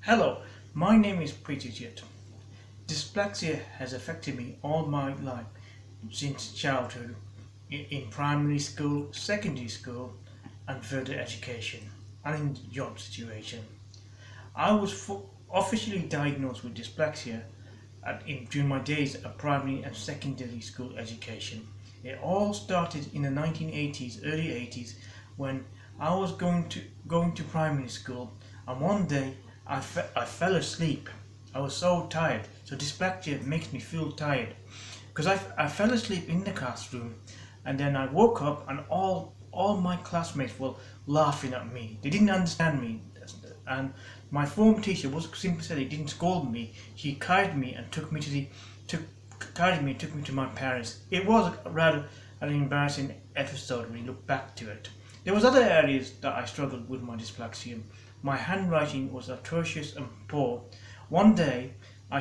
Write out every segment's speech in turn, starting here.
Hello, my name is Preetijit. Dyspraxia has affected me all my life since childhood in primary school, secondary school and further education and in the job situation. I was officially diagnosed with dyspraxia during my days of primary and secondary school education. It all started in the 1980s, early 80s, when I was going to primary school, and one day I fell asleep. I was so tired. So dyspraxia makes me feel tired because I fell asleep in the classroom, and then I woke up and all my classmates were laughing at me. They didn't understand me, and my form teacher was simply said he didn't scold me. He carried me and took me to my parents. It was rather an embarrassing episode when you look back to it. There was other areas that I struggled with my dyspraxia. My handwriting was atrocious and poor. One day we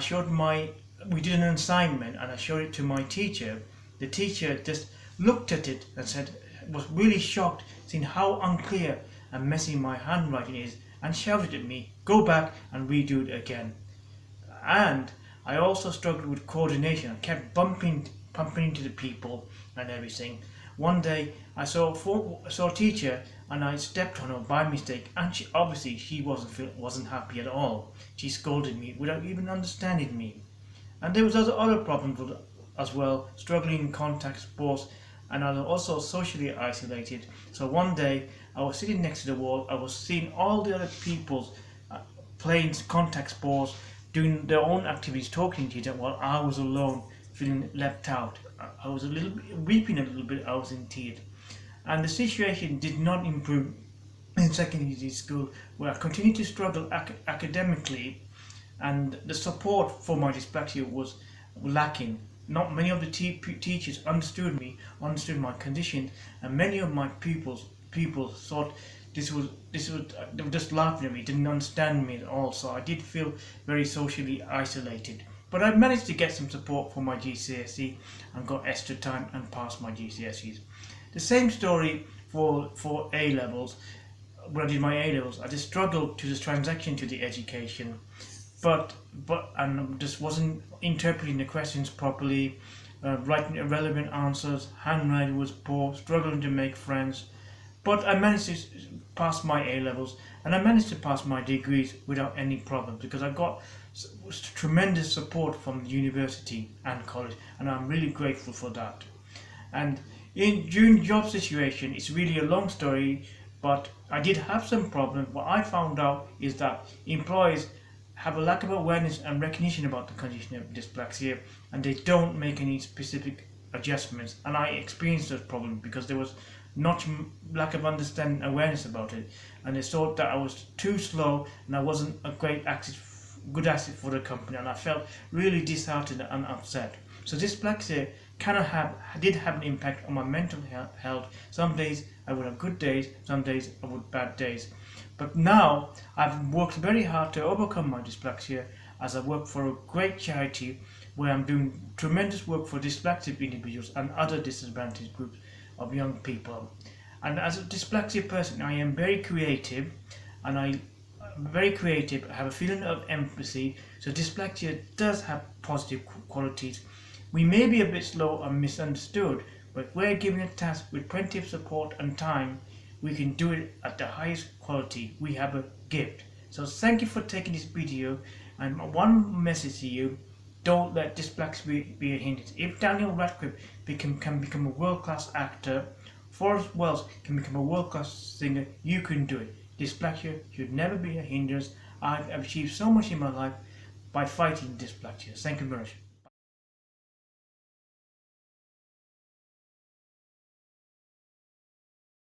did an assignment and I showed it to my teacher. The teacher just looked at it and was really shocked seeing how unclear and messy my handwriting is, and shouted at me, "Go back and redo it again." And I also struggled with coordination. I kept bumping into the people and everything. One day I saw a teacher and I stepped on her by mistake, and she wasn't happy at all. She scolded me without even understanding me. And there was other problems as well, struggling in contact sports, and I was also socially isolated. So one day I was sitting next to the wall. I was seeing all the other people playing contact sports, doing their own activities, talking to each other, while I was alone, feeling left out. I was weeping a little bit. I was in tears, and the situation did not improve in secondary school, where I continued to struggle academically, and the support for my dyspraxia was lacking. Not many of the teachers understood my condition, and many of my people thought they were just laughing at me, didn't understand me at all. So I did feel very socially isolated. But I managed to get some support for my GCSE and got extra time and passed my GCSEs. The same story for A levels. When I did my A levels, I just struggled to just transition to the education, and just wasn't interpreting the questions properly, writing irrelevant answers, handwriting was poor, struggling to make friends. But I managed to pass my A levels, and I managed to pass my degrees without any problem, because I got tremendous support from the university and college, and I'm really grateful for that. And during job situation, it's really a long story, but I did have some problems. What I found out is that employers have a lack of awareness and recognition about the condition of dyspraxia, and they don't make any specific adjustments. And I experienced those problems because there was not lack of understanding, awareness about it, and they thought that I was too slow and I wasn't a good asset for the company, and I felt really disheartened and upset. So dyspraxia did have an impact on my mental health. Some days I would have good days, some days I would have bad days. But now I've worked very hard to overcome my dyspraxia, as I work for a great charity where I'm doing tremendous work for dyspraxic individuals and other disadvantaged groups of young people. And as a dyspraxic person, I am very creative, and I have a feeling of empathy. So dyspraxia does have positive qualities. We may be a bit slow and misunderstood, but if we're given a task with plenty of support and time, we can do it at the highest quality. We have a gift. So thank you for taking this video, and one message to you: don't let dyspraxia be a hindrance. If Daniel Radcliffe can become a world-class actor, Forrest Wells can become a world-class singer, you can do it. Dyspraxia should never be a hindrance. I've achieved so much in my life by fighting dyspraxia. Thank you very much.